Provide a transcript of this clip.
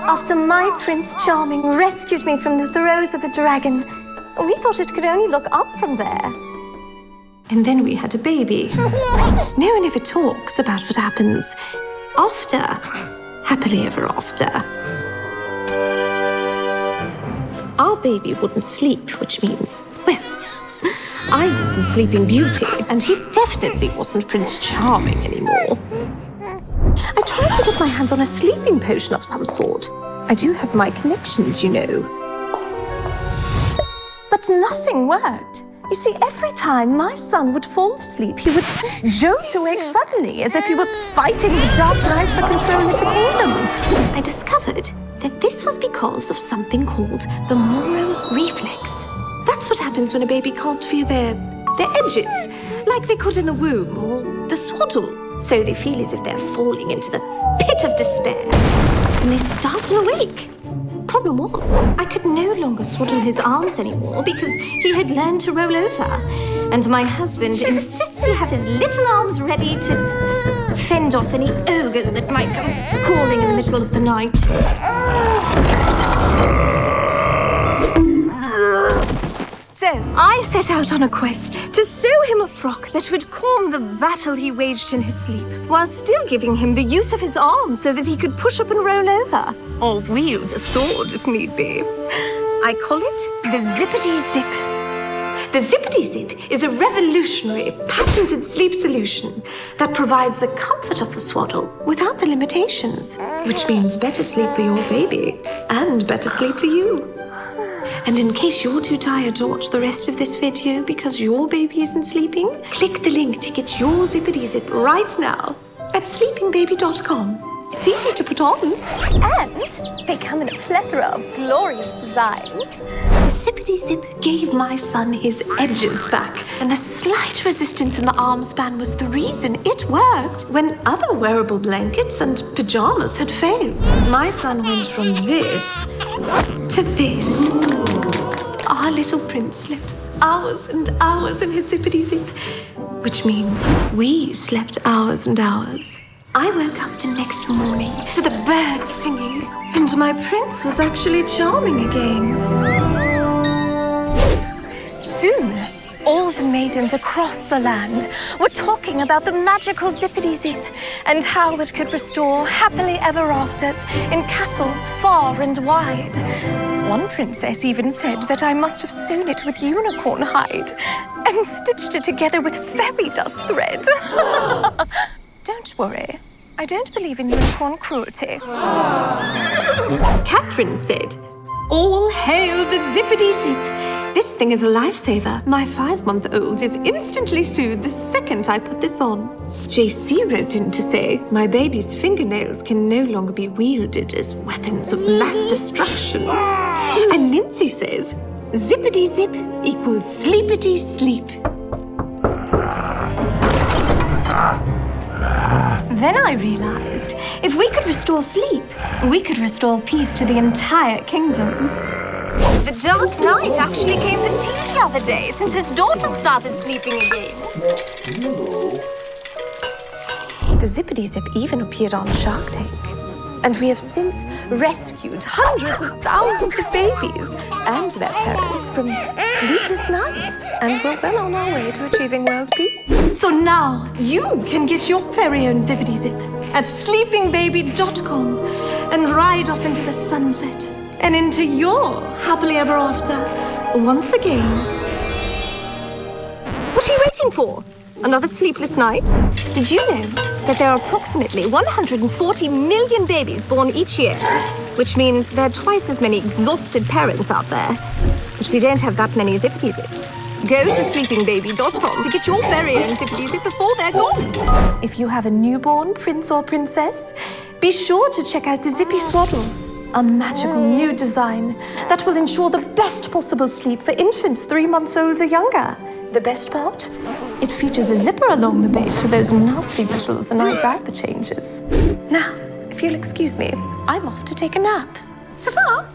After my Prince Charming rescued me from the throes of a dragon, we thought it could only look up from there. And then we had a baby. No one ever talks about what happens after happily ever after. Our baby wouldn't sleep, which means, well, I wasn't Sleeping Beauty, and he definitely wasn't Prince Charming anymore. I tried to get my hands on a sleeping potion of some sort. I do have my connections, you know. But nothing worked. You see, every time my son would fall asleep, he would jolt awake suddenly, as if he were fighting the Dark Knight for control of the kingdom. I discovered that this was because of something called the Moro reflex. That's what happens when a baby can't feel their edges, like they could in the womb or the swaddle. So they feel as if they're falling into the pit of despair, and they startle awake. Problem was, I could no longer swaddle his arms anymore because he had learned to roll over. And my husband insists he have his little arms ready to fend off any ogres that might come calling in the middle of the night. So I set out on a quest to sew him a frock that would calm the battle he waged in his sleep, while still giving him the use of his arms so that he could push up and roll over, or wield a sword if need be. I call it the Zippity Zip. The Zippity Zip is a revolutionary, patented sleep solution that provides the comfort of the swaddle without the limitations, which means better sleep for your baby and better sleep for you. And in case you're too tired to watch the rest of this video because your baby isn't sleeping, click the link to get your Zippity Zip right now at sleepingbaby.com. It's easy to put on. And they come in a plethora of glorious designs. The Zippity Zip gave my son his edges back, and the slight resistance in the arm span was the reason it worked when other wearable blankets and pajamas had failed. My son went from this to this. Our little prince slept hours and hours in his Zippity Zip, which means we slept hours and hours. I woke up the next morning to the birds singing, and my prince was actually charming again. Soon, all the maidens across the land were talking about the magical Zippity Zip and how it could restore happily ever afters in castles far and wide. One princess even said that I must have sewn it with unicorn hide and stitched it together with fairy dust thread. Don't worry, I don't believe in unicorn cruelty. Catherine said, "All hail the Zippity Zip. This thing is a lifesaver. My 5-month-old is instantly soothed the second I put this on." JC wrote in to say, "My baby's fingernails can no longer be wielded as weapons of mass destruction." And Lindsay says, "Zippity Zip equals sleepity sleep." Then I realized, if we could restore sleep, we could restore peace to the entire kingdom. The Dark Knight actually came for tea the other day since his daughter started sleeping again. The Zippity Zip even appeared on Shark Tank. And we have since rescued hundreds of thousands of babies and their parents from sleepless nights. And we're well on our way to achieving world peace. So now you can get your very own Zippity Zip at sleepingbaby.com and ride off into the sunset and into your happily ever after once again. What are you waiting for? Another sleepless night? Did you know that there are approximately 140 million babies born each year, which means there are twice as many exhausted parents out there, which we don't have that many Zippity Zips. Go to sleepingbaby.com to get your very own Zippity Zip before they're gone. If you have a newborn prince or princess, be sure to check out the Zippy Swaddle, a magical new design that will ensure the best possible sleep for infants 3 months old or younger. The best part? It features a zipper along the base for those nasty middle-of-the-night diaper changes. Now, if you'll excuse me, I'm off to take a nap. Ta-ta!